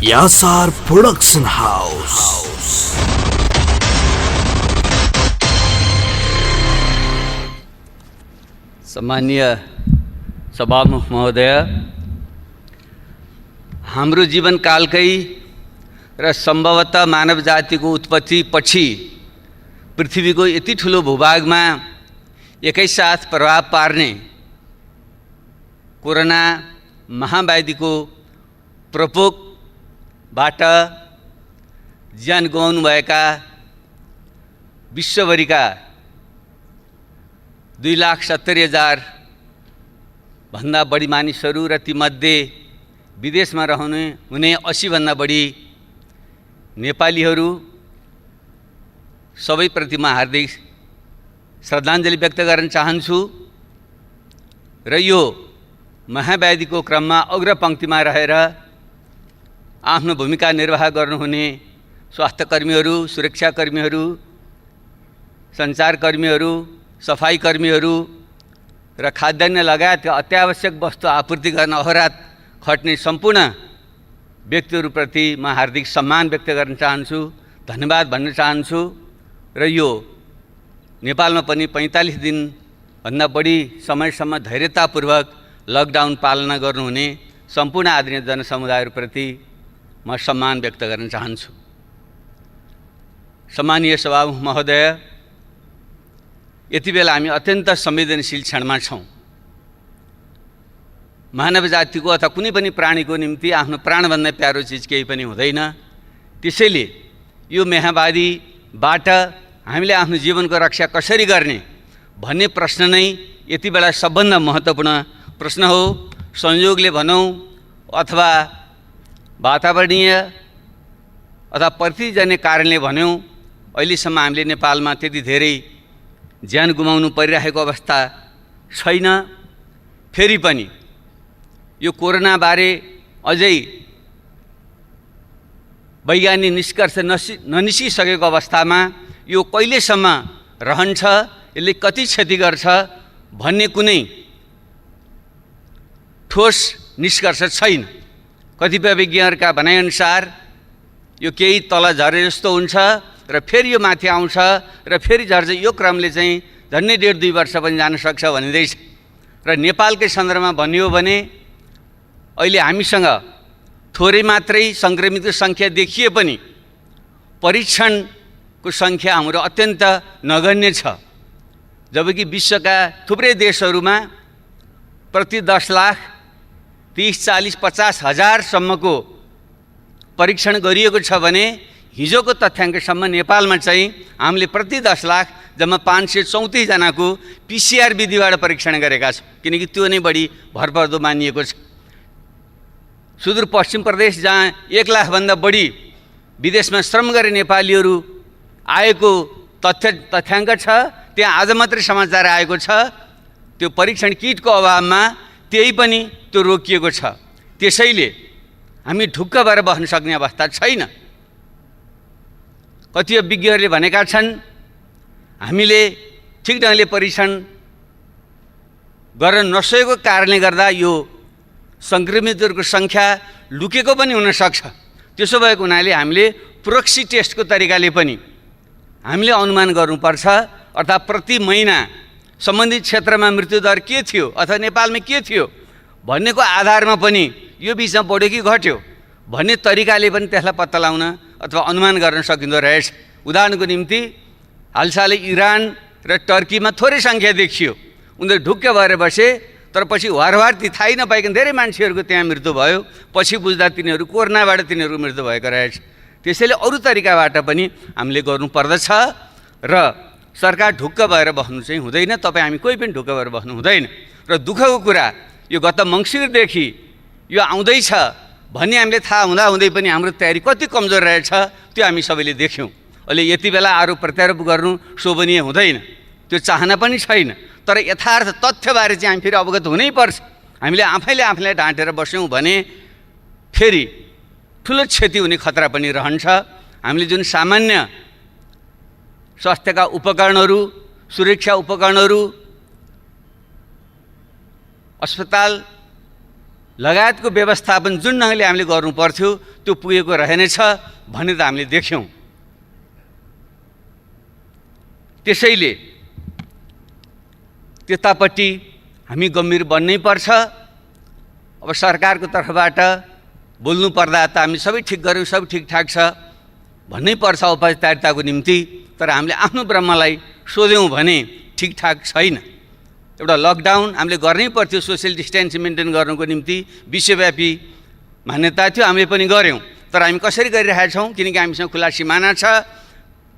यासार production house. सम्मानीय सभामुख महोदय, हाम्रो जीवनकालकै र सम्भवतः मानव जातिको उत्पत्ति पछि पृथ्वीको यति ठुलो भूभागमा एकैसाथ प्रभाव पार्ने कोरोना महाव्याधिको प्रकोपबाट ज्यान गुमाउनुभएका विश्वभरिका 2,70,000 भन्दा बढी मानिसहरू र तीमध्ये विदेशमा हुने 80 भन्दा बढी नेपालीहरू सबैप्रति म हार्दिक श्रद्धाञ्जली व्यक्त गर्न चाहन्छु र यो महाव्याधिको क्रममा अग्रपङ्क्तिमा रहेर आफ्नो भूमिका निर्वाह गर्नुहुने स्वास्थ्यकर्मीहरू, सुरक्षाकर्मीहरू, सञ्चारकर्मीहरू, सफाईकर्मीहरू र खाद्यान्न लगायतका अत्यावश्यक वस्तु आपूर्ति गर्न अहोरात खट्ने सम्पूर्ण व्यक्तिहरूप्रति म हार्दिक सम्मान व्यक्त गर्न चाहन्छु, धन्यवाद भन्न चाहन्छु र यो नेपालमा पनि 45 दिनभन्दा बढी समयसम्म धैर्यतापूर्वक लकडाउन पालना गर्नुहुने सम्पूर्ण आदरणीय जनसमुदायहरूप्रति म सम्मान व्यक्त गर्न चाहन्छु। सम्मानीय सभामुख महोदय, यति बेला हामी अत्यन्त संवेदनशील क्षणमा छौँ। मानव जातिको अथवा कुनै पनि प्राणीको निम्ति आफ्नो प्राणभन्दा प्यारो चिज केही पनि हुँदैन। त्यसैले यो महामारीबाट हामीले आफ्नो जीवनको रक्षा कसरी गर्ने भन्ने प्रश्न नै यति बेला सबभन्दा महत्त्वपूर्ण प्रश्न हो। संयोगले भनौँ अथवा वातावरणीय अथवा प्रतिजन्य कारणले भन्यौँ, अहिलेसम्म हामीले नेपालमा त्यति धेरै ज्यान गुमाउनु परिरहेको अवस्था छैन। फेरि पनि यो कोरोनाबारे अझै वैज्ञानिक निष्कर्ष ननिस्किसकेको अवस्थामा यो कहिलेसम्म रहन्छ, यसले कति क्षति गर्छ भन्ने कुनै ठोस निष्कर्ष छैन। कतिपय विज्ञहरूका भनाइअनुसार यो केही तल झरे जस्तो हुन्छ र फेरि यो माथि आउँछ र फेरि झर्छ। यो क्रमले चाहिँ झन्डै 1.5-2 वर्ष पनि जान सक्छ भनिँदैछ। र नेपालकै सन्दर्भमा भनियो भने अहिले हामीसँग थोरै मात्रै सङ्क्रमितको सङ्ख्या देखिए पनि परीक्षणको सङ्ख्या हाम्रो अत्यन्त नगण्य छ। जबकि विश्वका थुप्रै देशहरूमा प्रति 10 लाख 30, 40, 50 हजारसम्मको परीक्षण गरिएको छ भने हिजोको तथ्याङ्कसम्म नेपालमा चाहिँ हामीले प्रति 10 लाख जम्मा 534 जनाको PCR विधिबाट परीक्षण गरेका छौँ, किनकि त्यो नै बढी भरपर्दो मानिएको छ। सुदूरपश्चिम प्रदेश जहाँ 1 लाखभन्दा बढी विदेशमा श्रम गरे नेपालीहरू आएको तथ्याङ्क छ, त्यहाँ आज मात्रै समाचार आएको छ त्यो परीक्षण किटको अभावमा त्यही पनि त्यो रोकिएको छ। त्यसैले हामी ढुक्क भएर बस्न सक्ने अवस्था छैन। कतिपय विज्ञहरूले भनेका छन् हामीले ठिक ढङ्गले परीक्षण गर्न नसकेको कारणले गर्दा यो सङ्क्रमितहरूको सङ्ख्या लुकेको पनि हुनसक्छ। त्यसो भएको हुनाले हामीले प्रोक्सी टेस्टको तरिकाले पनि हामीले अनुमान गर्नुपर्छ। अर्थात् प्रति महिना सम्बन्धित क्षेत्रमा मृत्युदर के थियो अथवा नेपालमा के थियो भन्नेको आधारमा पनि यो बिचमा बढ्यो कि घट्यो भन्ने तरिकाले पनि त्यसलाई पत्ता लगाउन अथवा अनुमान गर्न सकिँदो रहेछ। उदाहरणको निम्ति हालसालै इरान र टर्कीमा थोरै सङ्ख्या देखियो, उनीहरू ढुक्क भएर बसे, तर पछि वारवार ती थाहै नपाइकन धेरै मान्छेहरूको त्यहाँ मृत्यु भयो। पछि बुझ्दा तिनीहरू कोरोनाबाट तिनीहरूको मृत्यु भएको रहेछ। त्यसैले अरू तरिकाबाट पनि हामीले गर्नुपर्दछ र सरकार ढुक्क भएर बस्नु चाहिँ हुँदैन। तपाईँ हामी कोही पनि ढुक्क भएर बस्नु हुँदैन। र दुःखको कुरा यो गत मङ्सिरदेखि यो आउँदैछ भन्ने हामीले थाहा हुँदै पनि हाम्रो तयारी कति कमजोर रहेछ त्यो हामी सबैले देख्यौँ। अहिले यति बेला आरोप प्रत्यारोप गर्नु शोभनीय हुँदैन, त्यो चाहना पनि छैन। तर यथार्थ तथ्यबारे चाहिँ हामी फेरि अवगत हुनैपर्छ। हामीले आफैलाई ढाँटेर बस्यौँ भने फेरि ठुलो क्षति हुने खतरा पनि रहन्छ। हामीले जुन सामान्य स्वास्थ्यका उपकरणहरू, सुरक्षा उपकरणहरू, अस्पताल लगायतको व्यवस्थापन जुन ढङ्गले हामीले गर्नुपर्थ्यो त्यो पुगेको रहेनछ भन्ने त हामीले देख्यौँ। त्यसैले त्यतापट्टि हामी गम्भीर बन्नै पर्छ। अब सरकारको तर्फबाट बोल्नु पर्दा त हामी सबै ठिक गऱ्यौँ, सब ठिकठाक छ भन्नै पर्छ औपचारिकताको निम्ति। तर हामीले आफ्नो ब्रह्मलाई सोध्यौँ भने ठिकठाक छैन। एउटा लकडाउन हामीले गर्नै पर्थ्यो सोसियल डिस्टेन्स मेन्टेन गर्नुको निम्ति, विश्वव्यापी मान्यता थियो, हामीले पनि गऱ्यौँ। तर हामी कसरी गरिरहेका छौँ? किनकि हामीसँग खुला सिमाना छ,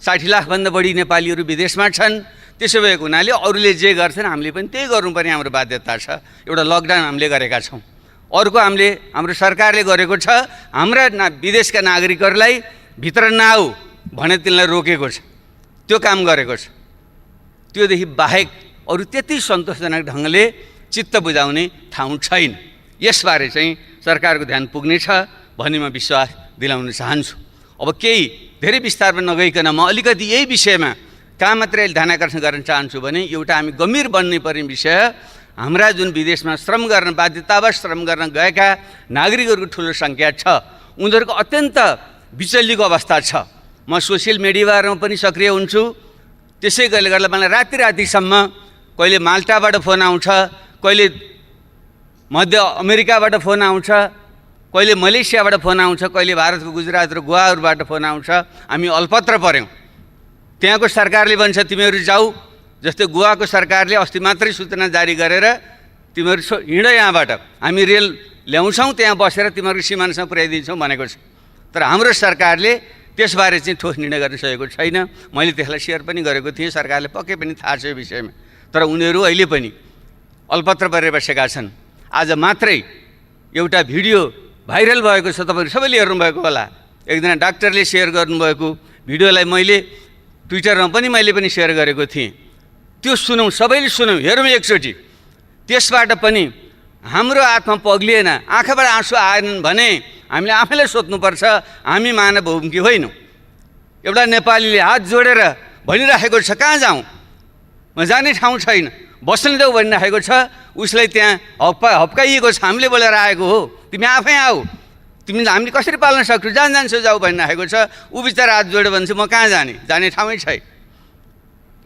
60 लाखभन्दा बढी नेपालीहरू विदेशमा छन्। त्यसो भएको हुनाले अरूले जे गर्छन् हामीले पनि त्यही गर्नुपर्ने हाम्रो बाध्यता छ। एउटा लकडाउन हामीले गरेका छौँ। अर्को हाम्रो सरकारले गरेको छ, हाम्रा विदेशका नागरिकहरूलाई भित्र नआऊ भने तिनलाई रोकेको छ, त्यो काम गरेको छ। त्योदेखि बाहेक अरू त्यति सन्तोषजनक ढङ्गले चित्त बुझाउने ठाउँ छैन। यसबारे चाहिँ सरकारको ध्यान पुग्नेछ भन्ने म विश्वास दिलाउन चाहन्छु। अब केही धेरै विस्तारमा नगइकन म अलिकति यही विषयमा कहाँ मात्रै ध्यान आकर्षण गर्न चाहन्छु भने एउटा हामी गम्भीर बन्नै पर्ने विषय, हाम्रा जुन विदेशमा श्रम गर्न बाध्यतावश श्रम गर्न गएका नागरिकहरूको ठुलो सङ्ख्या छ, उनीहरूको अत्यन्त विचलितको अवस्था छ। म सोसियल मिडियामा पनि सक्रिय हुन्छु। त्यसै गर्दा मलाई रातिसम्म कहिले माल्टाबाट फोन आउँछ, कहिले मध्य अमेरिकाबाट फोन आउँछ, कहिले मलेसियाबाट फोन आउँछ, कहिले भारतको गुजरात र गोवाहरूबाट फोन आउँछ। हामी अल्पत्र पऱ्यौँ। त्यहाँको सरकारले भन्छ तिमीहरू जाऊ, जस्तै गोवाको सरकारले अस्ति मात्रै सूचना जारी गरेर तिमीहरू हिँड यहाँबाट, हामी रेल ल्याउँछौँ, त्यहाँ बसेर तिमीहरू सिमानासम्म पुर्याइदिन्छौँ भनेको छ। तर हाम्रो सरकारले त्यसबारे चाहिँ ठोस निर्णय गर्न सकेको छैन। मैले त्यसलाई सेयर पनि गरेको थिएँ, सरकारले पक्कै पनि थाहा छ यो विषयमा। तर उनीहरू अहिले पनि अल्पत्र परेर बसेका छन्। आज मात्रै एउटा भिडियो भाइरल भएको छ, तपाईँहरू सबैले हेर्नुभएको होला। एकजना डाक्टरले सेयर गर्नुभएको भिडियोलाई मैले ट्विटरमा पनि सेयर गरेको थिएँ। त्यो सुनौँ, सबैले सुनौँ, हेरौँ एकचोटि। त्यसबाट पनि हाम्रो आत्मा पग्लिएन, आँखाबाट आँसु आएनन् भने हामीले आफैलाई सोध्नुपर्छ, हामी मानव हौँ कि होइनौँ? एउटा नेपालीले हात जोडेर भनिराखेको छ कहाँ जाउँ, म जाने ठाउँ छैन, बस्न देऊ भनिराखेको छ। उसलाई त्यहाँ हप्काइएको छ, हामीले बोलेर आएको हो, तिमी आफै आऊ, तिमीले हामीले कसरी पाल्न सक्छौ, जान्छौ जाऊ भनिराखेको छ। ऊ बिचरा हात जोड्यो भने चाहिँ म कहाँ जाने ठाउँै छैन।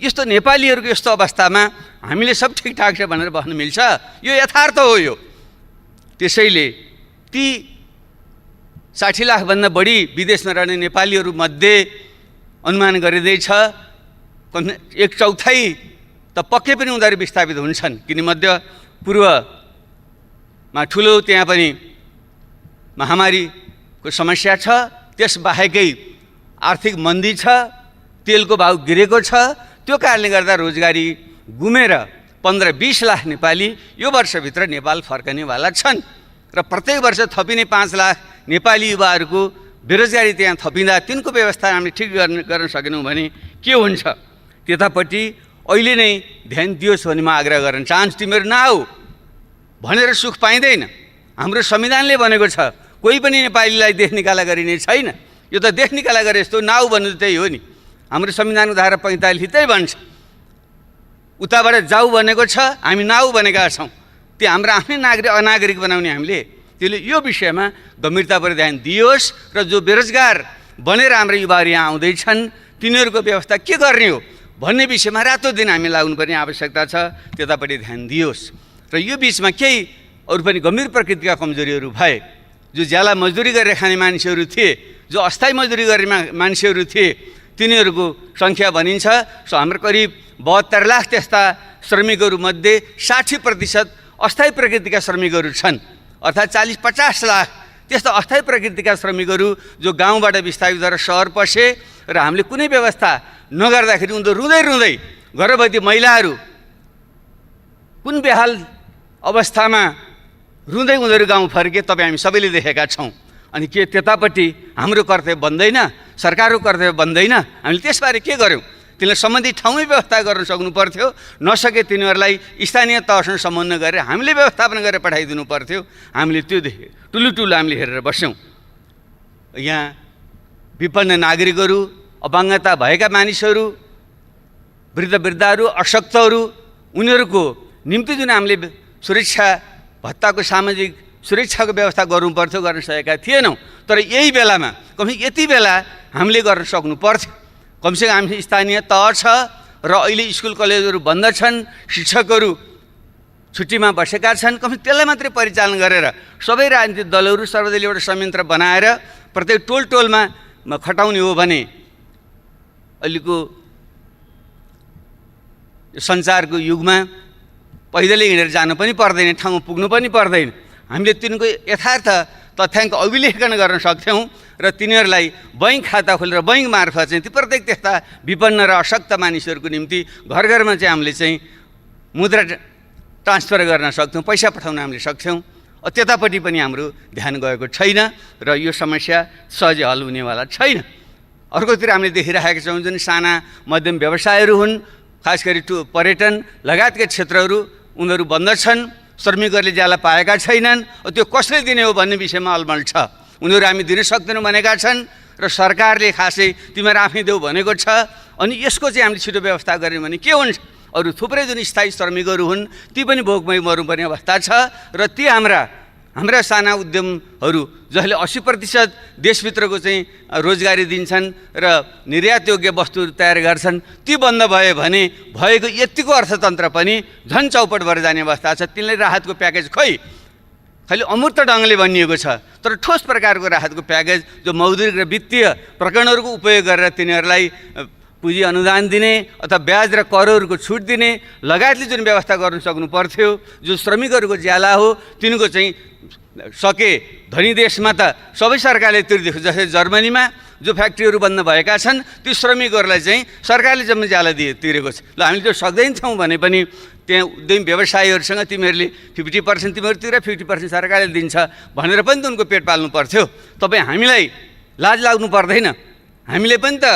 यस्तो नेपालीहरूको यस्तो अवस्थामा हामीले सब ठिकठाक छ भनेर भन्न मिल्छ? यो यथार्थ हो। यो त्यसैले ती 60 लाखभन्दा बढी विदेशमा रहने नेपालीहरूमध्ये अनुमान गरिँदैछ 1/4 त पक्कै पनि उनीहरू विस्थापित हुन्छन्। किन मध्य पूर्वमा ठुलो त्यहाँ पनि महामारीको समस्या छ, त्यसबाहेकै आर्थिक मन्दी छ, तेलको भाउ गिरेको छ। त्यो कारणले गर्दा रोजगारी गुमेर 15-20 लाख नेपाली यो वर्षभित्र नेपाल फर्कनेवाला छन् र प्रत्येक वर्ष थपिने 5 लाख नेपाली युवाहरूको बेरोजगारी त्यहाँ थपिँदा तिनको व्यवस्था हामीले ठिक गर्न सकेनौँ भने के हुन्छ? त्यतापट्टि अहिले नै ध्यान दियोस् भन्ने म आग्रह गर्न चाहन्छु। तिमीहरू नआऊ भनेर सुख पाइँदैन। हाम्रो संविधानले भनेको छ कोही पनि नेपालीलाई देश निकाला गरिने छैन। यो त देश निकाला गरे जस्तो, नआऊ भन्नु त्यही हो नि। हाम्रो संविधानको धारा 45 त्यही भन्छ। उताबाट जाऊ भनेको छ, हामी नआऊ भनेका छौँ। त्यो हाम्रो आफ्नै अनागरिक बनाउने हामीले। त्यसले यो विषयमा गम्भीरतापूर्वक ध्यान दियोस् र जो बेरोजगार बनेर हाम्रो युवाहरू यहाँ आउँदैछन् तिनीहरूको व्यवस्था के गर्ने हो भन्ने विषयमा रातो दिन हामी लाग्नुपर्ने आवश्यकता छ। त्यतापट्टि ध्यान दियोस्। र यो बिचमा केही अरू पनि गम्भीर प्रकृतिका कमजोरीहरू भए। जो ज्याला मजदुरी गरेर खाने मान्छेहरू थिए, जो अस्थायी मजदुरी गर्ने मान्छेहरू थिए, तिनीहरूको सङ्ख्या भनिन्छ हाम्रो करिब 72 लाख त्यस्ता श्रमिकहरूमध्ये 60% अस्थायी प्रकृतिका श्रमिकहरू छन्। अर्थात् 40-50 लाख त्यस्ता अस्थायी प्रकृतिका श्रमिकहरू जो गाउँबाट विस्थापित भएर सहर पसे र हामीले कुनै व्यवस्था नगर्दाखेरि उनीहरू रुँदै रुँदै, गर्भवती महिलाहरू कुन बेहाल अवस्थामा रुँदै उनीहरू गाउँ फर्के तपाईँ हामी सबैले देखेका छौँ। अनि के त्यतापट्टि हाम्रो कर्तव्य बन्दैन? सरकारको कर्तव्य बन्दैन? हामीले त्यसबारे के गर्यौँ? तिनीलाई सम्बन्धित ठाउँमै व्यवस्था गर्न सक्नु पर्थ्यो। नसके तिनीहरूलाई स्थानीय तहसँग समन्वय गरेर हामीले व्यवस्थापन गरेर पठाइदिनु पर्थ्यो। हामीले त्यो देखेँ, ठुलो हामीले हेरेर बस्यौँ। यहाँ विपन्न नागरिकहरू, अपाङ्गता भएका मानिसहरू, वृद्धहरू, अशक्तहरू, उनीहरूको निम्ति जुन हामीले सुरक्षा भत्ताको सामाजिक सुरक्षाको व्यवस्था गर्नुपर्थ्यो, गर्न सकेका थिएनौँ। तर यही बेलामा यति बेला हामीले गर्न सक्नु पर्थ्यो। कमसेकम हामी स्थानीय तह छ र अहिले स्कुल कलेजहरू बन्द छन्, शिक्षकहरू छुट्टीमा बसेका छन्। त्यसलाई मात्रै परिचालन गरेर सबै राजनीतिक दलहरू सर्वदलीय एउटा संयन्त्र बनाएर प्रत्येक टोलमा खटाउने हो भने अहिलेको सञ्चारको युगमा पैदलै हिँडेर जानु पनि पर्दैन, ठाउँमा पुग्नु पनि पर्दैन। हामीले तिनको यथार्थ तथ्याङ्क अभिलेखन गर्न सक्थ्यौँ र तिनीहरूलाई बैङ्क खाता खोलेर बैङ्क मार्फत चाहिँ ती प्रत्येक त्यस्ता विपन्न र अशक्त मानिसहरूको निम्ति घर घरमा चाहिँ हामीले चाहिँ मुद्रा ट्रान्सफर गर्न सक्थ्यौँ, पैसा पठाउन हामीले सक्थ्यौँ। त्यतापट्टि पनि हाम्रो ध्यान गएको छैन र यो समस्या सहजै हल हुनेवाला छैन। अर्कोतिर हामीले देखिरहेका छौँ जुन साना मध्यम व्यवसायहरू हुन्, खास गरी पर्यटन लगायतका क्षेत्रहरू उनीहरू बन्द छन्, श्रमिकहरूले ज्याला पाएका छैनन्। त्यो कसले दिने हो भन्ने विषयमा अलमल छ। उनीहरू हामी दिन सक्दैनौँ भनेका छन् र सरकारले खासै तिमीहरू आफै देऊ भनेको छ। अनि यसको चाहिँ हामीले छिटो व्यवस्था गऱ्यौँ भने के हुन्छ? अरू थुप्रै जुन स्थायी श्रमिकहरू हुन् ती पनि भोकमै मर्नुपर्ने अवस्था छ र ती हाम्रा साना उद्यमहरू जसले 80% देशभित्रको चाहिँ रोजगारी दिन्छन् र निर्यातयोग्य वस्तुहरू तयार गर्छन्, ती बन्द भयो भने भएको यतिको अर्थतन्त्र पनि झन् चौपट भएर जाने अवस्था छ। तिनलाई राहतको प्याकेज खालि अमूर्त ढङ्गले भनिएको छ, तर ठोस प्रकारको राहतको प्याकेज जो मौद्रिक र वित्तीय प्रकरणहरूको उपयोग गरेर तिनीहरूलाई पुँजी अनुदान दिने अथवा ब्याज र करहरूको छुट दिने लगायतले जुन व्यवस्था गर्न सक्नु पर्थ्यो, जो श्रमिकहरूको ज्याला हो तिनको चाहिँ सके धनी देशमा त सबै सरकारले तिर्दिएको, जस्तै जर्मनीमा जो फ्याक्ट्रीहरू बन्द भएका छन् ती श्रमिकहरूलाई चाहिँ सरकारले जम्मै ज्याला तिरेको छ। ल हामीले त्यो सक्दैनछौँ भने पनि त्यहाँ उद्यमी व्यवसायीहरूसँग तिमीहरूले 50% तिमीहरू तिर 50% सरकारले दिन्छ भनेर पनि त उनको पेट पाल्नु पर्थ्यो। तपाईँ हामीलाई लाज लाग्नु पर्दैन। हामीले पनि त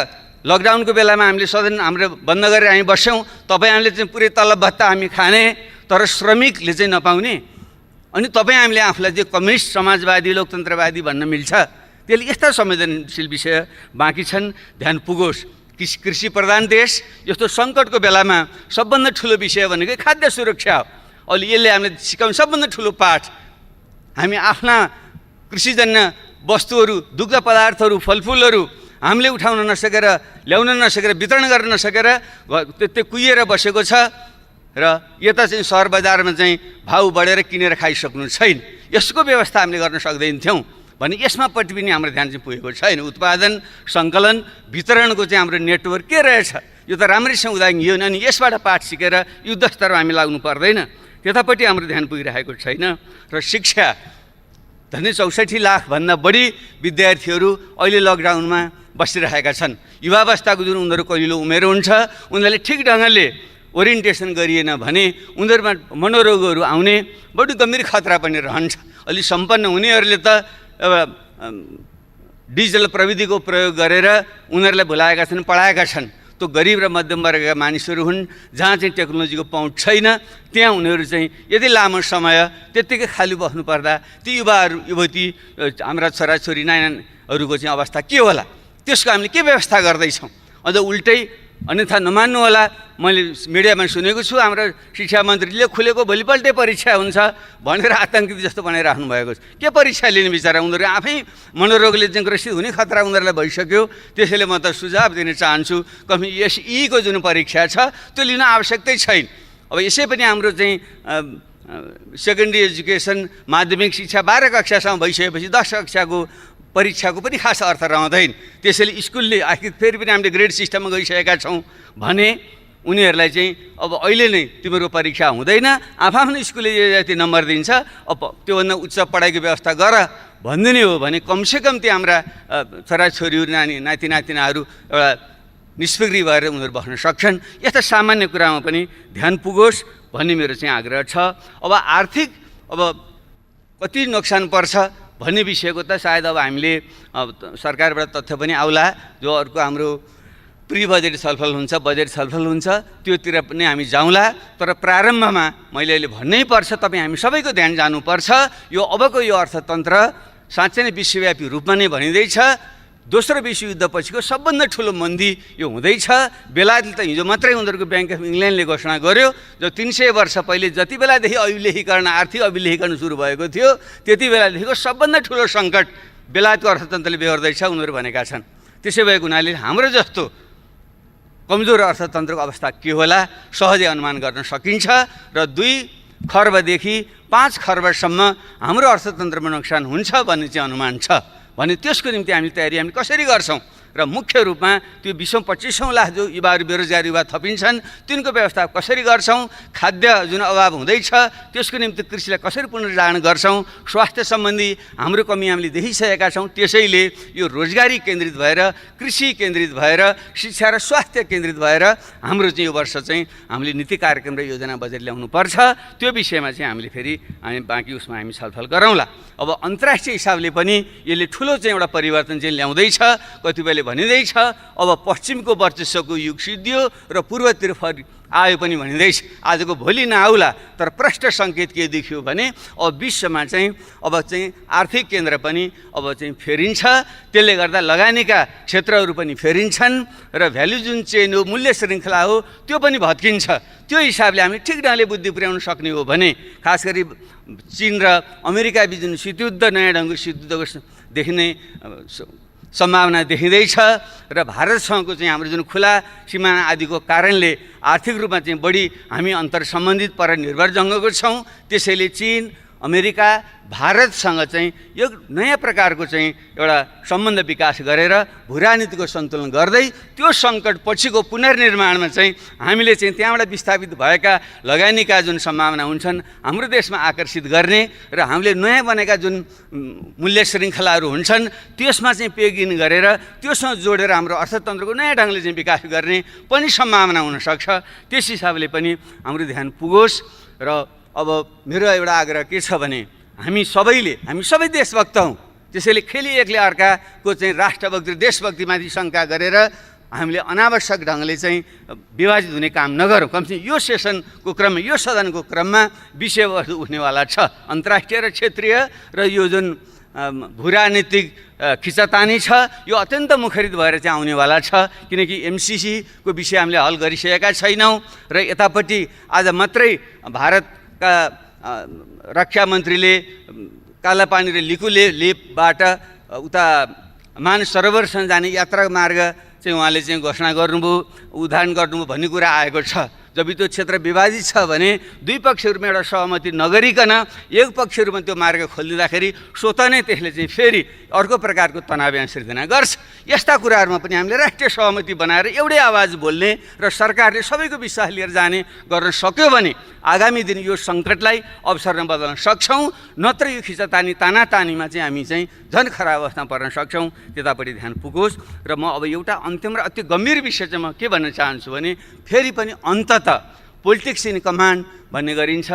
लकडाउनको बेलामा हामीले सदन हाम्रो बन्द गरेर हामी बस्यौँ, हामीले चाहिँ पुरै तलब भत्ता हामी खाने, तर श्रमिकले चाहिँ नपाउने। अनि हामीले आफूलाई चाहिँ कम्युनिस्ट समाजवादी लोकतन्त्रवादी भन्न मिल्छ? त्यसले यस्ता संवेदनशील विषय बाँकी छन्, ध्यान पुगोस्। कृषि प्रधान देश यस्तो सङ्कटको बेलामा सबभन्दा ठुलो विषय भनेको खाद्य सुरक्षा हो। अहिले यसले हामीले सिकाउने सबभन्दा ठुलो पाठ हामी आफ्ना कृषिजन्य वस्तुहरू, दुग्ध पदार्थहरू, फलफुलहरू हामीले उठाउन नसकेर, ल्याउन नसकेर, वितरण गर्न नसकेर त्यो कुहिएर बसेको छ र यता चाहिँ सहर बजारमा चाहिँ भाउ बढेर किनेर खाइसक्नु छैन। यसको व्यवस्था हामीले गर्न सक्दैनथ्यौँ भने यसमा पट्टि पनि हाम्रो ध्यान चाहिँ पुगेको छैन। उत्पादन, सङ्कलन, वितरणको चाहिँ हाम्रो नेटवर्क के रहेछ यो त राम्रैसँग उदाहरण यो, अनि यसबाट पाठ सिकेर युद्धस्तरमा हामी लाग्नु पर्दैन। त्यतापट्टि हाम्रो ध्यान पुगिरहेको छैन। र शिक्षा झन्डै 64 लाखभन्दा बढी विद्यार्थीहरू अहिले लकडाउनमा बसिरहेका छन्। युवावस्थाको जुन उनीहरू कलिलो उमेर हुन्छ, उनीहरूले ठिक ढङ्गले ओरिएन्टेसन गरिएन भने उनीहरूमा मनोरोगहरू आउने बढी गम्भीर खतरा पनि रहन्छ। अलि सम्पन्न हुनेहरूले त डिजिटल प्रविधिको प्रयोग गरेर उनीहरूलाई भुलाएका छन्, पढाएका छन्। त्यो गरिब र मध्यम वर्गका मानिसहरू हुन् जहाँ चाहिँ टेक्नोलोजीको पहुँच छैन, त्यहाँ उनीहरू चाहिँ यति लामो समय त्यत्तिकै खाली बस्नुपर्दा ती युवाहरू युवती हाम्रा छोराछोरी नानीहरूको चाहिँ अवस्था के होला? त्यसको हामीले के व्यवस्था गर्दैछौँ? अझ उल्टै अन्यथा नमान्नु होला, मैले मिडियामा सुनेको छु हाम्रो शिक्षा मन्त्रीले खुलेको भोलिपल्टै परीक्षा हुन्छ भनेर आतङ्कित जस्तो बनाइराख्नु भएको छ। के परीक्षा लिने बिचरा? उनीहरू आफै मनोरोगले चाहिँ ग्रसित हुने खतरा उनीहरूलाई भइसक्यो। त्यसैले म त सुझाव दिन चाहन्छु, यीको जुन परीक्षा छ त्यो लिन आवश्यकतै छैन। अब यसै पनि हाम्रो चाहिँ सेकेन्डरी एजुकेसन माध्यमिक शिक्षा 12 कक्षासम्म भइसकेपछि 10 कक्षाको परीक्षाको पनि खास अर्थ रहँदैन। त्यसैले स्कुलले आखिर फेरि पनि हामीले ग्रेड सिस्टममा गइसकेका छौँ भने उनीहरूलाई चाहिँ अब अहिले नै तिम्रो परीक्षा हुँदैन, आफ्नो स्कुलले जति नम्बर दिन्छ अब त्योभन्दा उच्च पढाइको व्यवस्था गर भनिदिने हो भने कमसेकम त्यो हाम्रा छोराछोरीहरू नाति नातिनाहरू एउटा निष्फिक्री भएर उनीहरू बस्न सक्छन्। यस्ता सामान्य कुरामा पनि ध्यान पुगोस् भन्ने मेरो चाहिँ आग्रह छ। अब आर्थिक कति नोक्सान पर्छ भन्ने विषयको त सायद अब हामीले सरकारबाट तथ्य पनि आउला, जो अर्को हाम्रो प्री बजेट छलफल हुन्छ, बजेट छलफल हुन्छ, त्योतिर पनि हामी जाउँला। तर प्रारम्भमा मैले अहिले भन्नै पर्छ, तपाईँ हामी सबैको ध्यान जानुपर्छ। यो अबको यो अर्थतन्त्र साँच्चै नै विश्वव्यापी रूपमा नै भनिँदैछ, दोस्रो विश्वयुद्धपछिको सबभन्दा ठुलो मन्दी यो हुँदैछ। बेलायतले त हिजो मात्रै उनीहरूको ब्याङ्क अफ इङ्ल्यान्डले घोषणा गर्यो जो 300 वर्ष पहिले जति बेलादेखि अभिलेखीकरण आर्थिक अभिलेखीकरण सुरु भएको थियो त्यति बेलादेखिको सबभन्दा ठुलो सङ्कट बेलायतको अर्थतन्त्रले बेहोर्दैछ उनीहरू भनेका छन्। त्यसै भएको हुनाले हाम्रो जस्तो कमजोर अर्थतन्त्रको अवस्था के होला सहजै अनुमान गर्न सकिन्छ र 2 खर्बदेखि 5 खर्बसम्म हाम्रो अर्थतन्त्रमा नोक्सान हुन्छ भन्ने चाहिँ अनुमान छ भने त्यसको निम्ति हामी तयारी कसरी गर्छौँ र मुख्य रूपमा त्यो 20-25 लाख जो युवाहरू बेरोजगार युवा थपिन्छन् तिनको व्यवस्था कसरी गर्छौँ, खाद्य जुन अभाव हुँदैछ त्यसको निम्ति कृषिलाई कसरी पुनर्जागरण गर्छौँ, स्वास्थ्य सम्बन्धी हाम्रो कमी हामीले देखिसकेका छौँ। त्यसैले यो रोजगारी केन्द्रित भएर कृषि केन्द्रित भएर शिक्षा र स्वास्थ्य केन्द्रित भएर हाम्रो चाहिँ यो वर्ष चाहिँ हामीले नीति कार्यक्रम र योजना बजेट ल्याउनुपर्छ। त्यो विषयमा चाहिँ हामीले फेरि बाँकी उसमा हामी छलफल गरौँला। अब अन्तर्राष्ट्रिय हिसाबले पनि यसले ठुलो चाहिँ एउटा परिवर्तन चाहिँ ल्याउँदैछ। कतिपयले भनिँदैछ अब पश्चिमको वर्चस्वको युग सिद्धियो र पूर्वतिर आयो पनि भनिँदैछ। आजको भोलि नआउला तर प्रष्ट सङ्केत के देखियो भने अब विश्वमा चाहिँ अब चाहिँ आर्थिक केन्द्र पनि अब चाहिँ फेरिन्छ। त्यसले गर्दा लगानीका क्षेत्रहरू पनि फेरिन्छन् र भ्यालु जुन चेन हो मूल्य श्रृङ्खला हो त्यो पनि भत्किन्छ। त्यो हिसाबले हामी ठिक ढङ्गले बुद्धि पुर्याउन सक्ने हो भने खास गरी चीन र अमेरिका बीच जुन शीतयुद्ध नयाँ ढङ्गको शीतयुद्धको देखिने सम्भावना देखिँदैछ र भारतसँगको चाहिँ हाम्रो जुन खुला सिमाना आदिको कारणले आर्थिक रूपमा चाहिँ बढी हामी अन्तर सम्बन्धित परनिर्भर जङ्गको छौँ। त्यसैले चीन अमेरिका भारतसँग चाहिँ यो नयाँ प्रकारको चाहिँ एउटा सम्बन्ध विकास गरेर भूराजनीतिको सन्तुलन गर्दै त्यो सङ्कट पछिको पुनर्निर्माणमा चाहिँ हामीले चाहिँ त्यहाँबाट विस्थापित भएका लगानीका जुन सम्भावना हुन्छन् हाम्रो देशमा आकर्षित गर्ने र हामीले नयाँ बनेका जुन मूल्य श्रृङ्खलाहरू हुन्छन् त्यसमा चाहिँ पेगिन गरेर त्योसँग जोडेर हाम्रो अर्थतन्त्रको नयाँ ढङ्गले चाहिँ विकास गर्ने पनि सम्भावना हुनसक्छ। त्यस हिसाबले पनि हाम्रो ध्यान पुगोस्। र अब मेरो एउटा आग्रह के छ भने हामी सबै देशभक्त हौँ। त्यसैले खेली एकले अर्काको चाहिँ राष्ट्रभक्ति देशभक्तिमाथि शङ्का गरेर हामीले अनावश्यक ढङ्गले चाहिँ विभाजित हुने काम नगरौँ। कमसेकम यो सेसनको क्रममा यो सदनको क्रममा विषयवस्तु उठ्नेवाला छ। अन्तर्राष्ट्रिय र क्षेत्रीय र यो जुन भूराजनीतिक खिचातानी छ यो अत्यन्त मुखरित भएर चाहिँ आउनेवाला छ। किनकि एमसिसीको विषय हामीले हल गरिसकेका छैनौँ र यतापट्टि आज मात्रै भारतका रक्षा मन्त्रीले कालापानी र लेपबाट उता मानस सरोवरसम्म जाने यात्रा मार्ग चाहिँ उहाँले चाहिँ घोषणा गर्नुभयो, उद्घाटन गर्नुभयो भन्ने कुरा आएको छ। जब त्यो क्षेत्र विभाजित छ भने दुई पक्षहरूमा एउटा सहमति नगरिकन एक पक्षहरूमा त्यो मार्ग खोलिदिँदाखेरि स्वत नै त्यसले चाहिँ फेरि अर्को प्रकारको तनाव सिर्जना गर्छ। यस्ता कुराहरूमा पनि हामीले राष्ट्रिय सहमति बनाएर एउटै आवाज बोल्ने र सरकारले सबैको विश्वास लिएर जाने गर्न सक्यो भने आगामी दिन यो सङ्कटलाई अवसरमा बदल्न सक्छौँ। नत्र यो खिचातानी तानातानीमा चाहिँ हामी चाहिँ झन् खराब अवस्थामा पर्न सक्छौँ। त्यतापट्टि ध्यान पुगोस्। र म अब एउटा अन्तिम र अति गम्भीर विषय चाहिँ म के भन्न चाहन्छु भने फेरि पनि अन्ततः पोलिटिक्स इन कमान्ड भन्ने गरिन्छ।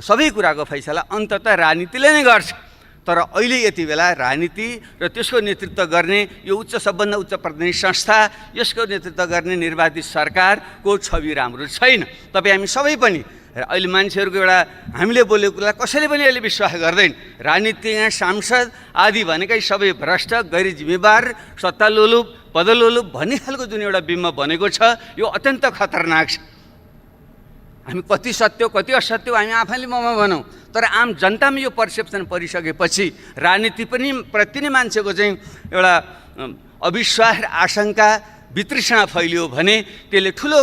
सबै कुराको फैसला अन्ततः राजनीतिले नै गर्छ। तर अहिले यति बेला राजनीति र त्यसको नेतृत्व गर्ने यो सबभन्दा उच्च प्रतिनिधि संस्था यसको नेतृत्व गर्ने निर्वाचित सरकारको छवि राम्रो छैन। तपाईँ हामी सबै पनि अहिले मान्छेहरूको एउटा हामीले बोलेको कुरा कसैले पनि अहिले विश्वास गर्दैन। राजनीतिज्ञ सांसद आदि भनेकै सबै भ्रष्ट गैर जिम्मेवार सत्तालोलुप पदलोलुप भन्ने खालको जुन एउटा बिम्ब बनेको छ यो अत्यन्त खतरनाक छ। हामी कति सत्य कति असत्य हामी आफैले भनौँ तर आम जनतामा यो पर्सेप्सन परिसकेपछि राजनीति पनि प्रति नै मान्छेको चाहिँ एउटा अविश्वास आशंका वितृष्णा फैलियो भने त्यसले ठुलो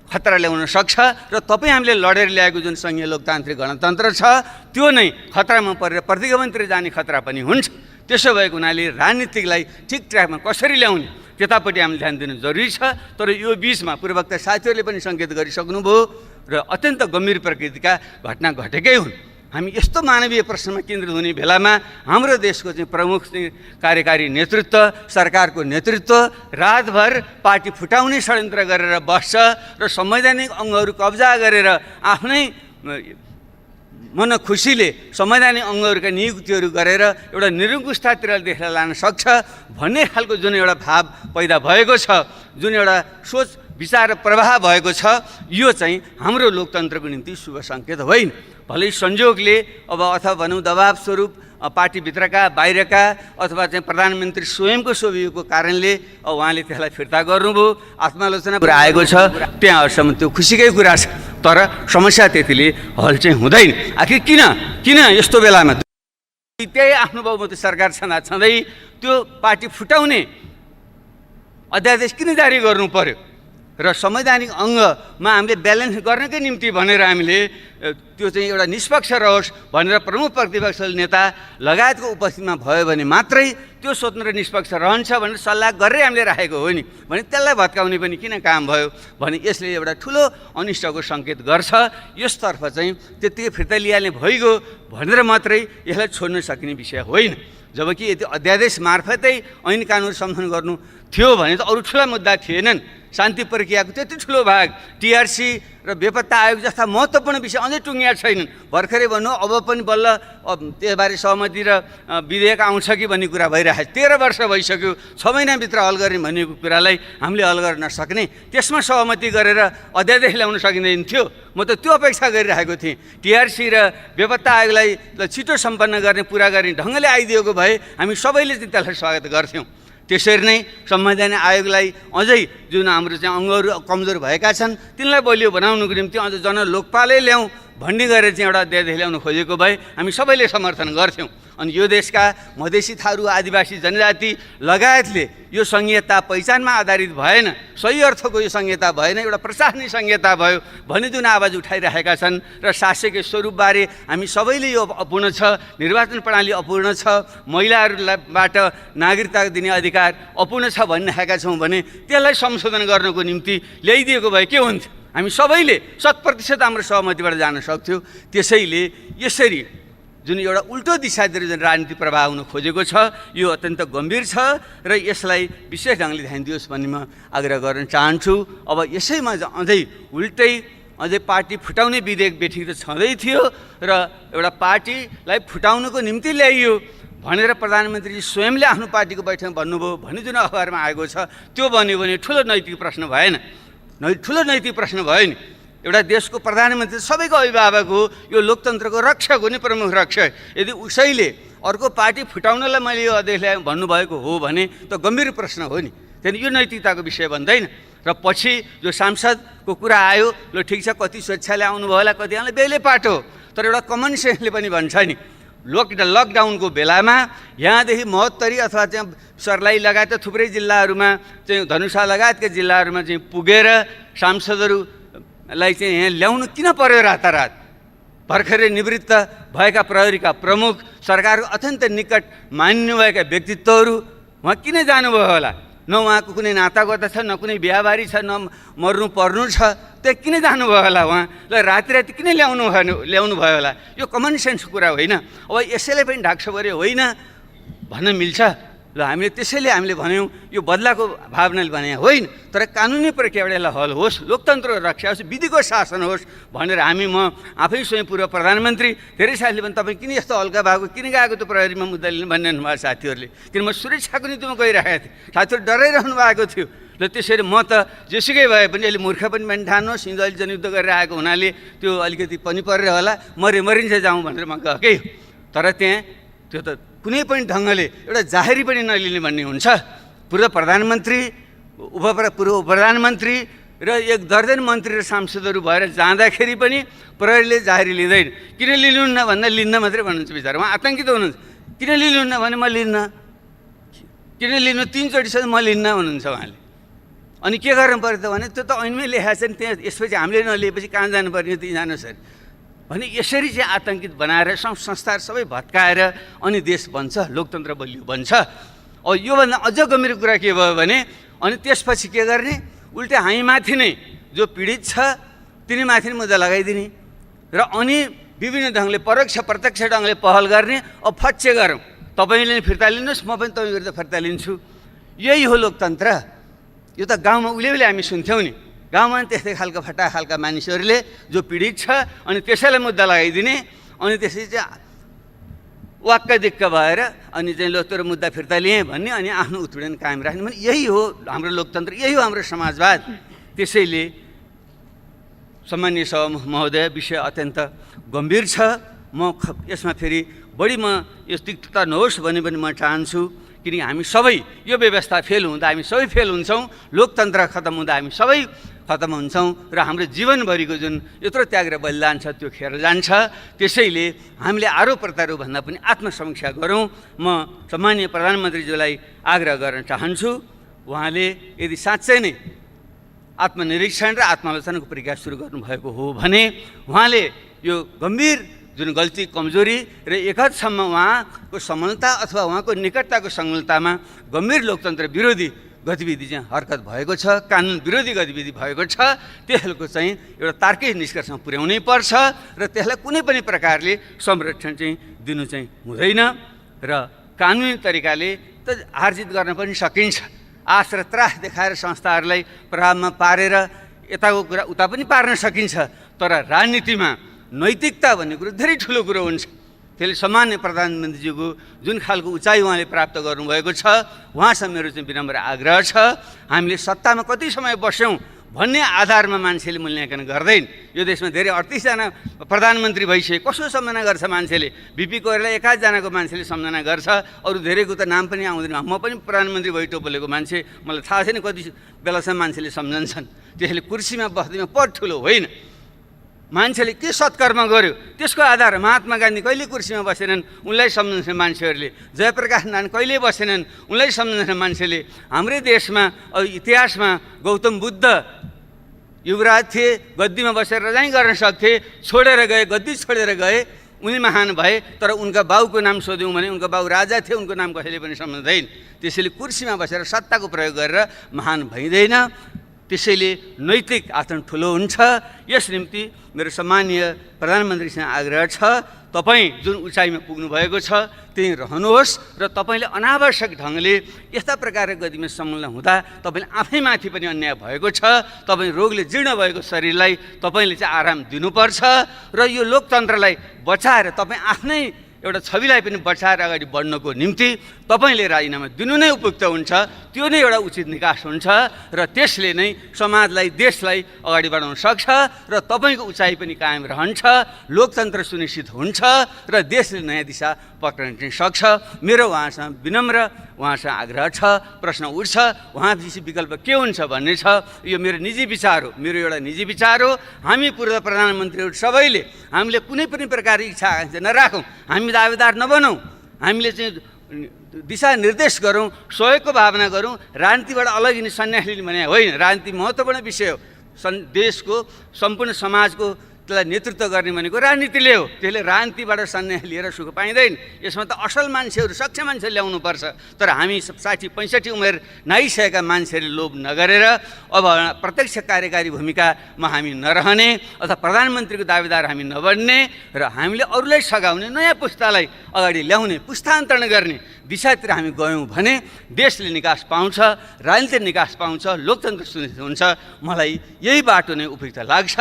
खतरा ल्याउन सक्छ। र तपाईँ हामीले लडेर ल्याएको जुन सङ्घीय लोकतान्त्रिक गणतन्त्र छ त्यो नै खतरामा परेर प्रतिगमनतिर जाने खतरा पनि हुन्छ। त्यसो भएको हुनाले राजनीतिकलाई ठिक ट्र्याकमा कसरी ल्याउने त्यतापट्टि हामीले ध्यान दिनु जरुरी छ। तर यो बिचमा पूर्ववक्ता साथीहरूले पनि सङ्केत गरिसक्नुभयो र अत्यन्त गम्भीर प्रकृतिका घटना घटेकै हुन्। हामी यस्तो मानवीय प्रश्नमा केन्द्रित हुने बेलामा हाम्रो देशको चाहिँ प्रमुख कार्यकारी नेतृत्व सरकारको नेतृत्व रातभर पार्टी फुटाउने षड्यन्त्र गरेर बस्छ र संवैधानिक अङ्गहरू कब्जा गरेर आफ्नै मन खुसीले संवैधानिक अङ्गहरूका नियुक्तिहरू गरेर एउटा निरङ्कुशतातिर देशलाई लान सक्छ भन्ने खालको जुन एउटा भाव पैदा भएको छ, जुन एउटा सोच विचार प्रवाह भएको छ यो चाहिँ हाम्रो लोकतन्त्रको निम्ति शुभ सङ्केत होइन। भलै संयोगले अब अथवा भनौँ दबाब स्वरूप पार्टीभित्रका बाहिरका अथवा चाहिँ प्रधानमन्त्री स्वयंको सोभिएको कारणले उहाँले त्यसलाई फिर्ता गर्नुभयो। आत्मालोचना कुरा आएको छ, त्यहाँहरूसम्म त्यो खुसीकै कुरा छ। तर समस्या त्यतिले हल चाहिँ हुँदैन। आखिर किन यस्तो बेलामा त्यही आफ्नो बहुमत सरकार छँदै त्यो पार्टी फुटाउने अध्यादेश किन जारी गर्नु पर्यो? र संवैधानिक अङ्गमा हामीले ब्यालेन्स गर्नकै निम्ति भनेर हामीले त्यो चाहिँ एउटा निष्पक्ष रहोस् भनेर प्रमुख प्रतिपक्ष नेता लगायतको उपस्थितिमा भयो भने मात्रै त्यो स्वतन्त्र निष्पक्ष रहन्छ भनेर सल्लाह गरेर हामीले राखेको हो नि। भने त्यसलाई भत्काउने पनि किन काम भयो भने यसले एउटा ठुलो अनिष्टको सङ्केत गर्छ। यसतर्फ चाहिँ त्यत्तिकै फिर्ता लिइहाल्ने भइगयो भनेर मात्रै यसलाई छोड्न सकिने विषय होइन। जबकि यदि अध्यादेश मार्फतै ऐन कानुन सम्बन्धन गर्नु थियो भने त अरू ठुला मुद्दा थिएनन्। शान्ति प्रक्रियाको त्यति ठुलो भाग टिआरसी र बेपत्ता आयोग जस्ता महत्त्वपूर्ण विषय अझै टुङ्गिया छैनन्। भर्खरै भन्नु अब पनि बल्ल त्यसबारे सहमति र विधेयक आउँछ कि भन्ने कुरा भइरहेको छ। 13 वर्ष भइसक्यो, 6 महिनाभित्र हल गर्ने भनेको कुरालाई हामीले हल गर्न नसक्ने, त्यसमा सहमति गरेर अध्यादेश ल्याउन सकिँदैन थियो। म त त्यो अपेक्षा गरिरहेको थिएँ। टिआरसी र बेपत्ता आयोगलाई छिटो सम्पन्न गर्ने पुरा गर्ने ढङ्गले आइदिएको भए हामी सबैले चाहिँ त्यसलाई स्वागत गर्थ्यौँ। त्यसरी नै संवैधानिक आयोगलाई अझै जुन हाम्रो चाहिँ अङ्गहरू कमजोर भएका छन् तिनलाई बलियो बनाउनुको निम्ति अझ जनलोकपालै ल्याउँ भन्ने गरेर चाहिँ एउटा अध्यादेश ल्याउनु खोजेको भए हामी सबैले समर्थन गर्थ्यौँ। अनि यो देशका मधेसी थारू आदिवासी जनजाति लगायतले यो संहिता पहिचानमा आधारित भएन, सही अर्थको यो संहिता भएन, एउटा प्रशासनिक संहिता भयो भन्ने जुन आवाज उठाइरहेका छन् र शासकीय स्वरूपबारे हामी सबैले यो अपूर्ण छ, निर्वाचन प्रणाली अपूर्ण छ, महिलाहरूबाट नागरिकता दिने अधिकार अपूर्ण छ भनिरहेका छौँ भने त्यसलाई संशोधन गर्नको निम्ति ल्याइदिएको भए के हुन्थ्यो? हामी सबैले 100% हाम्रो सहमतिबाट जान सक्थ्यौँ। त्यसैले यसरी जुन एउटा उल्टो दिशातिर जुन राजनीति प्रभाव हुन खोजेको छ यो अत्यन्त गम्भीर छ र यसलाई विशेष ढङ्गले ध्यान दियोस् भन्ने म आग्रह गर्न चाहन्छु। अब यसैमा अझै अझै पार्टी फुटाउने विधेयक बेठी त छँदै थियो र एउटा पार्टीलाई फुटाउनको निम्ति ल्याइयो भनेर प्रधानमन्त्री स्वयंले आफ्नो पार्टीको बैठकमा भन्नुभयो भन्ने जुन अखबारमा आएको छ त्यो बन्यो भने ठुलो नैतिक प्रश्न भएन, ठुलो नैतिक प्रश्न भयो नि। एउटा देशको प्रधानमन्त्री सबैको अभिभावक हो, यो लोकतन्त्रको रक्षक हो नि, प्रमुख रक्षक। यदि उसैले अर्को पार्टी फुटाउनलाई मैले यो अध्यक्ष ल्याएँ भन्नुभएको हो भने त गम्भीर प्रश्न हो नि। त्यहाँदेखि यो नैतिकताको विषय भन्दैन। र पछि जो सांसदको कुरा आयो, ल ठिक छ कति स्वेच्छाले आउनुभयो होला, कतिजनाले बेलै पाटो, तर एउटा कमन सेन्सले पनि भन्छ नि लकडाउनको बेलामा यहाँदेखि महोत्तरी अथवा चाहिँ सर्लाही लगायत थुप्रै जिल्लाहरूमा चाहिँ धनुषा लगायतका जिल्लाहरूमा चाहिँ पुगेर सांसदहरूलाई चाहिँ यहाँ ल्याउनु किन पर्यो? रातारात भर्खरै निवृत्त भएका प्रहरीका प्रमुख, सरकारको अत्यन्त निकट मान्नुभएका व्यक्तित्वहरू उहाँ किन जानुभयो होला? न उहाँको कुनै नातागोता छ, न कुनै बिहाबारी छ, न मर्नु पर्नु छ, त्यहाँ किन जानुभयो होला उहाँ? ल राति किन ल्याउनु भयो होला? यो कमन सेन्स कुरा होइन। अब यसैले पनि ढाक्छ गरे होइन भन्न मिल्छ। ल त्यसैले हामीले भन्यौँ यो बदलाको भावनाले भने होइन, तर कानुनी प्रक्रियाबाट यसलाई हल होस्, लोकतन्त्र रक्षा होस्, विधिको शासन होस् भनेर हामी म आफै स्वयं पूर्व प्रधानमन्त्री धेरै साथीले पनि तपाईँ किन यस्तो हल्का भएको, किन गएको त्यो प्रहरीमा मुद्दा लिनु भन्नु भएको साथीहरूले, किन म सुरक्षाको निम्तिमा गइरहेको थिएँ, साथीहरू डराइरहनु भएको थियो। र त्यसरी म त जेसुकै भए पनि अहिले मूर्ख पनि ठान्नुहोस्, हिजो अहिले जनयुद्ध गरेर आएको हुनाले त्यो अलिकति पनि परेर होला, मरिन्छ जाउँ भनेर म गएकै हो। तर त्यहाँ त्यो त कुनै पनि ढङ्गले एउटा जाहेरी पनि नलिने भन्ने हुन्छ। पूर्व प्रधानमन्त्री, पूर्व प्रधानमन्त्री र 1 दर्जन मन्त्री र सांसदहरू भएर जाँदाखेरि पनि प्रहरीले जाहेरी लिँदैन। किन लिनुहुन्न भन्दा लिन्न मात्रै भन्नुहुन्छ बिचरा, उहाँ आतङ्कित हुनुहुन्छ। किन लिनुहुन्न भने म लिन्न, किन लिनु 3 चोटिसम्म म लिन्न भन्नुहुन्छ उहाँले। अनि के गर्नु पर्यो त भने त्यो त ऐनमै लेखाएको छ नि, त्यहाँ यसपछि हामीले नलिएपछि कहाँ जानुपर्ने त्यहीँ जानुहोस् अरे भने यसरी चाहिँ आतङ्कित बनाएर संस्थाहरू सबै भत्काएर अनि देश बन्छ, लोकतन्त्र बलियो बन्छ। अब योभन्दा अझ गम्भीर कुरा के भयो भने अनि त्यसपछि के गर्ने? उल्टै हामीमाथि नै जो पीडित छ तिनीमाथि नै मुद्दा लगाइदिने र अनि विभिन्न ढङ्गले परोक्ष प्रत्यक्ष ढङ्गले पहल गर्ने। अब फच्चे गरौँ, तपाईँले फिर्ता लिनुहोस्, म पनि तपाईँ विरुद्ध फिर्ता लिन्छु। यही हो लोकतन्त्र। यो त गाउँमा उहिले हामी सुन्थ्यौँ नि, गाउँमा त्यस्तै खालको फटा खालका मानिसहरूले जो पीडित छ अनि त्यसैलाई मुद्दा लगाइदिने अनि त्यसपछि चाहिँ वाक्क दिक्क भएर अनि चाहिँ लो तेरो मुद्दा फिर्ता लिएँ भन्ने अनि आफ्नो उत्पीडन कायम राख्ने भने यही हो हाम्रो लोकतन्त्र, यही हो हाम्रो समाजवाद। त्यसैले सम्माननीय सभा महोदय, विषय अत्यन्त गम्भीर छ। यसमा फेरि बढी यो तिक्तता नहोस् भन्ने पनि म चाहन्छु, किनकि हामी सबै यो व्यवस्था फेल हुँदा हामी सबै फेल हुन्छौँ, लोकतन्त्र खतम हुँदा हामी सबै खतम हुन्छौँ र हाम्रो जीवनभरिको जुन यत्रो त्याग र बलिदान छ त्यो खेर जान्छ। त्यसैले हामीले आरोप प्रत्यारोप भन्दा पनि आत्मसमीक्षा गरौँ। म सम्माननीय प्रधानमन्त्रीज्यूलाई आग्रह गर्न चाहन्छु, उहाँले यदि साँच्चै नै आत्मनिरीक्षण र आत्मालोचनाको प्रक्रिया सुरु गर्नुभएको हो भने उहाँले यो गम्भीर जुन गल्ती कमजोरी र एक हदसम्म उहाँको समलता अथवा उहाँको निकटताको संलग्नतामा गम्भीर लोकतन्त्र विरोधी गतिविधि चाहिँ हरकत भएको छ, कानुन विरोधी गतिविधि भएको छ, त्यसको चाहिँ एउटा तार्किक निष्कर्षमा पुर्याउनै पर्छ र त्यसलाई कुनै पनि प्रकारले संरक्षण चाहिँ दिनु चाहिँ हुँदैन र कानुनी तरिकाले त हारजित गर्न पनि सकिन्छ। आश र त्रास देखाएर संस्थाहरूलाई प्रभावमा पारेर यताको कुरा उता पनि पार्न सकिन्छ, तर राजनीतिमा नैतिकता भन्ने कुरो धेरै ठुलो कुरो हुन्छ। त्यसले सामान्य प्रधानमन्त्रीज्यूको जुन खालको उचाइ उहाँले प्राप्त गर्नुभएको छ, उहाँसँग मेरो चाहिँ विनम्र आग्रह छ, हामीले सत्तामा कति समय बस्यौँ भन्ने आधारमा मान्छेले मूल्याङ्कन गर्दैन। यो देशमा धेरै 38 जना प्रधानमन्त्री भइसके कसो सम्झना गर्छ मान्छेले? बिपी कोइराला 1 जनाको मान्छेले सम्झना गर्छ, अरू धेरैको त नाम पनि आउँदैन। म पनि प्रधानमन्त्री भइटो बोलेको मान्छे, मलाई थाहा छैन कति बेलासम्म मान्छेले सम्झन्छन्। त्यसले कुर्सीमा बस्दैमा पद ठुलो होइन, मान्छेले के सत्कर्म गर्यो त्यसको आधार। महात्मा गान्धी कहिले कुर्सीमा बसेनन्, उनलाई सम्झन्छन् मान्छेहरूले। जयप्रकाश नारायण कहिले बसेनन्, उनलाई सम्झन्छन् मान्छेले। हाम्रै देशमा इतिहासमा गौतम बुद्ध युवराज थिए, गद्दीमा बसेर रजाइ गर्न सक्थे, छोडेर गए, गद्दी छोडेर गए, उनी महान भए। तर उनका बाउको नाम सोध्यौँ भने उनका बाउ राजा थिए, उनको नाम कसैले पनि सम्झँदैन। त्यसैले कुर्सीमा बसेर सत्ताको प्रयोग गरेर महान भइँदैन। त्यसैले नैतिक आचरण ठुलो हुन्छ। यस निम्ति मेरो सम्मानीय प्रधानमन्त्रीसँग आग्रह छ, तपाईँ जुन उचाइमा पुग्नुभएको छ त्यही रहनुहोस् र तपाईँले अनावश्यक ढङ्गले यस्ता प्रकारको गतिमा संलग्न हुँदा तपाईँले आफैमाथि पनि अन्याय भएको छ। तपाईँ रोगले जीर्ण भएको शरीरलाई तपाईँले चाहिँ आराम दिनुपर्छ र यो लोकतन्त्रलाई बचाएर तपाईँ आफ्नै एउटा छविलाई पनि बचाएर अगाडि बढ्नको निम्ति तपाईँले राजीनामा दिनु नै उपयुक्त हुन्छ। त्यो नै एउटा उचित निकास हुन्छ र त्यसले नै समाजलाई, देशलाई अगाडि बढाउन सक्छ र तपाईँको उचाइ पनि कायम रहन्छ, लोकतन्त्र सुनिश्चित हुन्छ र देशले नयाँ दिशा पक्रिन चाहिँ सक्छ। मेरो उहाँसँग विनम्र आग्रह छ, प्रश्न उठ्छ, उहाँपछि विकल्प के हुन्छ भन्ने छ। यो मेरो निजी विचार हो, मेरो एउटा निजी विचार हो। हामी पूर्व प्रधानमन्त्रीहरू सबैले हामीले कुनै पनि प्रकारको इच्छा आकाङ्क्षा नराखौँ, हामी दावेदार नबनौँ, हामीले चाहिँ दिशानिर्देश गरौँ, सहयोगको भावना गरौँ। राजनीतिबाट अलग हिँड्ने सन्यास लिने भने होइन, राजनीति महत्त्वपूर्ण विषय हो। देशको सम्पूर्ण समाजको त्यसलाई नेतृत्व गर्ने भनेको राजनीतिले हो। त्यसले राजनीतिबाट सन्यास लिएर सुख पाइँदैन। यसमा त असल मान्छेहरू, सक्ष मान्छे ल्याउनुपर्छ। तर हामी 60-65 उमेर नाइसकेका मान्छेहरूले लोभ नगरेर अब प्रत्यक्ष कार्यकारी भूमिकामा हामी नरहने अथवा प्रधानमन्त्रीको दावेदार हामी नबन्ने र हामीले अरूलाई सघाउने, नयाँ पुस्तालाई अगाडि ल्याउने, पुस्तान्तरण गर्ने दिशातिर हामी गयौँ भने देशले निकास पाउँछ, राजनीतिक निकास पाउँछ, लोकतन्त्र सुनिश्चित हुन्छ। मलाई यही बाटो नै उपयुक्त लाग्छ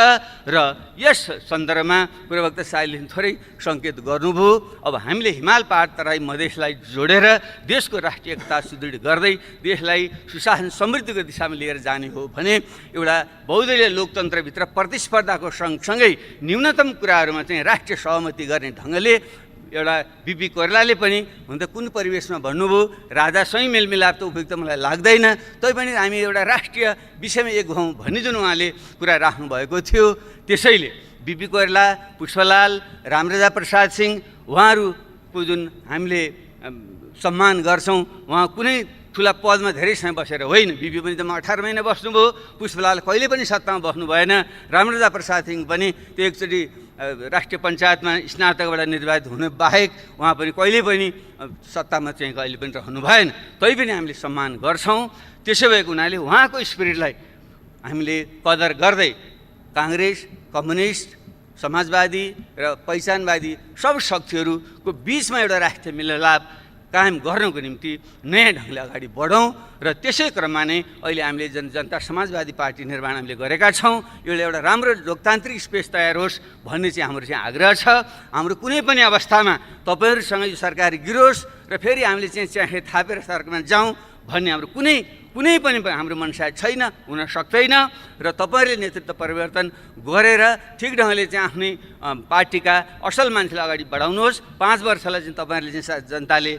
र यस सन्दर्भमा पूर्ववक्ता साईले थोरै सङ्केत गर्नुभयो। अब हामीले हिमाल पहाड तराई मधेसलाई जोडेर देशको राष्ट्रिय एकता सुदृढ गर्दै देशलाई सुशासन समृद्धिको दिशामा लिएर जाने हो भने एउटा बहुदलीय लोकतन्त्रभित्र प्रतिस्पर्धाको सँगसँगै न्यूनतम कुराहरूमा चाहिँ राष्ट्रिय सहमति गर्ने ढङ्गले एउटा बिपी कोइरालाले पनि हुन त कुन परिवेशमा भन्नुभयो, राजासँगै मेलमिलाप त उपयुक्त मलाई लाग्दैन, तैपनि हामी एउटा राष्ट्रिय विषयमा एक हौँ भन्ने जुन उहाँले कुरा राख्नुभएको थियो। त्यसैले बिपी कोइराला, पुष्पलाल, रामराजा प्रसाद सिंह उहाँहरूको जुन हामीले सम्मान गर्छौँ, उहाँ कुनै ठुला पदमा धेरै समय बसेर होइन। बिपी पनि त 18 महिना बस्नुभयो, पुष्पलाल कहिले पनि सत्तामा बस्नु भएन, रामराजा प्रसाद सिंह पनि त्यो एकचोटि राष्ट्रिय पञ्चायतमा स्नातकबाट निर्वाचित हुनु बाहेक उहाँ पनि कहिले पनि सत्तामा चाहिँ कहिले पनि रहनु भएन। तैपनि हामीले सम्मान गर्छौँ। त्यसो भएको हुनाले उहाँको स्पिरिटलाई हामीले कदर गर्दै काङ्ग्रेस, कम्युनिस्ट, समाजवादी र पहिचानवादी सब शक्तिहरूको बिचमा एउटा राष्ट्रिय मिललाप कायम गर्नको निम्ति नयाँ ढङ्गले अगाडि बढौँ र त्यसै क्रममा नै अहिले हामीले जनता समाजवादी पार्टी निर्माण हामीले गरेका छौँ। एउटा राम्रो लोकतान्त्रिक स्पेस तयार होस् भन्ने चाहिँ हाम्रो चाहिँ आग्रह छ। हाम्रो कुनै पनि अवस्थामा तपाईँहरूसँग यो सरकार गिरोस् र फेरि हामीले चाहिँ च्याखे थापेर सरकारमा जाउँ भन्ने हाम्रो कुनै पनि हाम्रो मनसा छैन, हुन सक्दैन। र तपाईँहरूले नेतृत्व परिवर्तन गरेर ठिक ढङ्गले चाहिँ आफ्नै पार्टीका असल मान्छेलाई अगाडि बढाउनुहोस्। 5 वर्षलाई चाहिँ तपाईँहरूले चाहिँ जनताले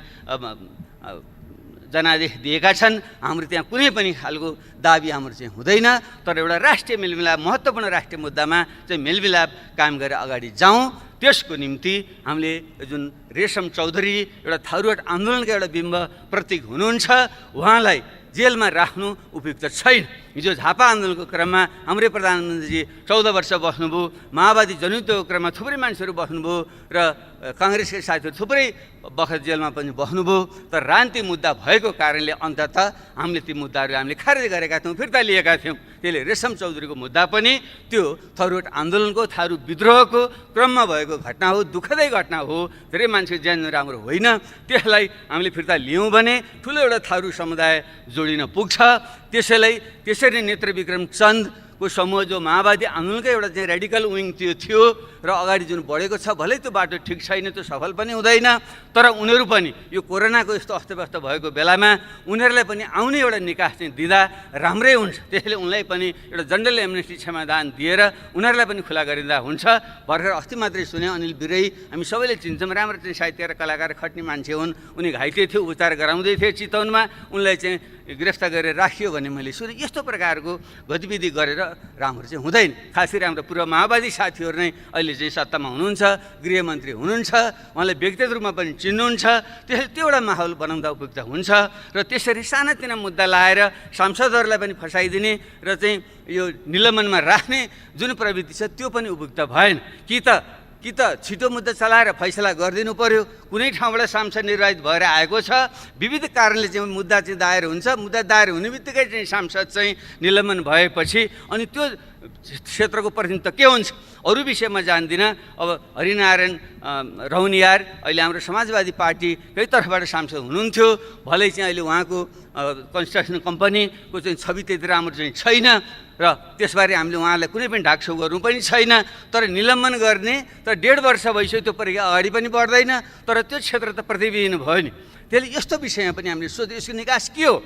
जनादेश दिएका छन्। हाम्रो त्यहाँ कुनै पनि खालको दाबी हाम्रो चाहिँ हुँदैन, तर एउटा राष्ट्रिय मेलमिलाप, महत्त्वपूर्ण राष्ट्रिय मुद्दामा चाहिँ मेलमिलाप कायम गरेर अगाडि जाउँ। त्यसको निम्ति हामीले जुन रेशम चौधरी एउटा थारूहट आन्दोलनका एउटा बिम्ब प्रतीक हुनुहुन्छ, उहाँलाई जेलमा राख्नु उपयुक्त छैन। हिजो झापा आन्दोलनको क्रममा हाम्रै प्रधानमन्त्रीजी 14 वर्ष बस्नुभयो, माओवादी जनयुद्धको क्रममा थुप्रै मान्छेहरू बस्नुभयो र काङ्ग्रेसका साथीहरू थुप्रै बखत जेलमा पनि बस्नुभयो। तर राजनीतिक मुद्दा भएको कारणले अन्ततः हामीले ती मुद्दाहरू हामीले खारेज गरेका थियौँ, फिर्ता लिएका थियौँ। त्यसले रेशम चौधरीको मुद्दा पनि त्यो थारूहट आन्दोलनको, थारू विद्रोहको क्रममा भएको घटना हो, दुःखदै घटना हो, धेरै मान्छे ज्यान राम्रो होइन। त्यसलाई हामीले फिर्ता लियौँ भने ठुलो एउटा थारू समुदाय जोडिन पुग्छ। त्यसरी नेत्रविक्रम चन्दको समूह जो माओवादी आन्दोलनकै एउटा चाहिँ रेडिकल विङ त्यो थियो र अगाडि जुन बढेको छ, भलै त्यो बाटो ठिक छैन, त्यो सफल पनि हुँदैन, तर उनीहरू पनि यो कोरोनाको यस्तो अस्तव्यस्त भएको बेलामा उनीहरूलाई पनि आउने एउटा निकास चाहिँ दिँदा राम्रै हुन्छ। त्यसैले उनलाई पनि एउटा जनरल एमनेस्टी क्षमादान दिएर उनीहरूलाई पनि खुला गरिँदा हुन्छ। भर्खर अस्ति मात्रै सुने अनिल बिरै, हामी सबैले चिन्छौँ, राम्रो चाहिँ साहित्यकार कलाकार खट्ने मान्छे हुन्, उनी घाइते थियो, उपचार गराउँदै थिए चितवनमा, उनलाई चाहिँ गिरफ्तार गरेर राखियो भन्ने मैले सुने। यस्तो प्रकारको गतिविधि गरेर राम्रो चाहिँ हुँदैन। खास गरी हाम्रो पूर्व माओवादी साथीहरू नै अहिले चाहिँ सत्तामा हुनुहुन्छ, गृहमन्त्री हुनुहुन्छ, उहाँलाई व्यक्तिगत रूपमा पनि चिन्नुहुन्छ। त्यसैले त्यो एउटा माहौल बनाउँदा उपयुक्त हुन्छ। र त्यसरी सानातिना मुद्दा लाएर सांसदहरूलाई पनि फसाइदिने र चाहिँ यो निलम्बनमा राख्ने जुन प्रवृत्ति छ त्यो पनि उपयुक्त भएन। कि त छिटो मुद्दा चलाएर फैसला गरिदिनु पर्यो। कुनै ठाउँबाट सांसद निर्वाचित भएर आएको छ, विविध कारणले चाहिँ मुद्दा चाहिँ दायर हुन्छ, मुद्दा दायर हुने बित्तिकै चाहिँ सांसद चाहिँ निलम्बन भएपछि अनि त्यो क्षेत्रको प्रतिनिधित्व के हुन्छ अरू विषयमा जान्दिनँ। अब हरिनारायण रौनियार अहिले हाम्रो समाजवादी पार्टीकै तर्फबाट सांसद हुनुहुन्थ्यो, भलै चाहिँ अहिले उहाँको कन्स्ट्रक्सन कम्पनीको चाहिँ छवि त्यति राम्रो चाहिँ छैन र त्यसबारे हामीले उहाँलाई कुनै पनि ढाकछोप गर्नु पनि छैन। तर निलम्बन गर्ने तर 1.5 वर्ष भइसक्यो, त्यो प्रक्रिया अगाडि पनि बढ्दैन, तर त्यो क्षेत्र त प्रतिविहीन भयो नि। त्यसले यस्तो विषयमा पनि हामीले सोध्यो यसको निकास के हो,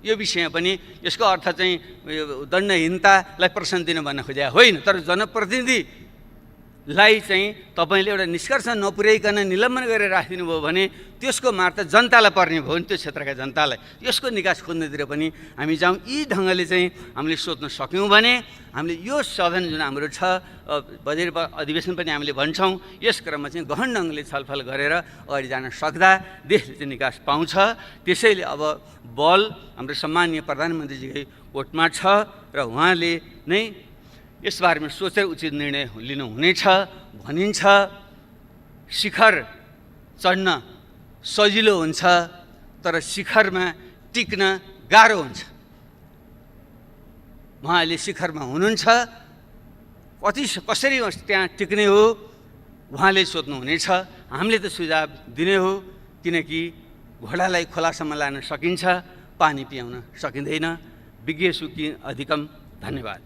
यो विषयमा पनि यसको अर्थ चाहिँ दण्डहीनतालाई प्रश्न दिन भन्न खोजेको होइन, तर जनप्रतिनिधिलाई चाहिँ तपाईँले एउटा निष्कर्ष नपुर्याइकन निलम्बन गरेर राखिदिनु भयो भने त्यसको मार त जनतालाई पर्ने भयो नि, त्यो क्षेत्रका जनतालाई। यसको निकास खोज्नेतिर पनि हामी जाउँ। यी ढङ्गले चाहिँ हामीले सोध्न सक्यौँ भने हामीले यो सदन जुन हाम्रो छ बजेट अधिवेशन पनि हामीले भन्छौँ, यस क्रममा चाहिँ गहन ढङ्गले छलफल गरेर अगाडि जान सक्दा देशले चाहिँ निकास पाउँछ। त्यसैले अब बल हाम्रो सम्मानीय प्रधानमन्त्रीजीकै कोर्टमा छ र उहाँले नै यसबारेमा सोचेर उचित निर्णय लिनुहुनेछ भनिन्छ। शिखर चढ्न सजिलो हुन्छ, तर शिखरमा टिक्न गाह्रो हुन्छ। उहाँले शिखरमा हुनुहुन्छ, कसरी त्यहाँ टिक्ने हो उहाँले सोध्नुहुनेछ। हामीले त सुझाव दिने हो, किनकि घोडालाई खोलासम्म लान सकिन्छ, पानी पियाउन सकिँदैन। विज्ञ सुखी अधिकम। धन्यवाद।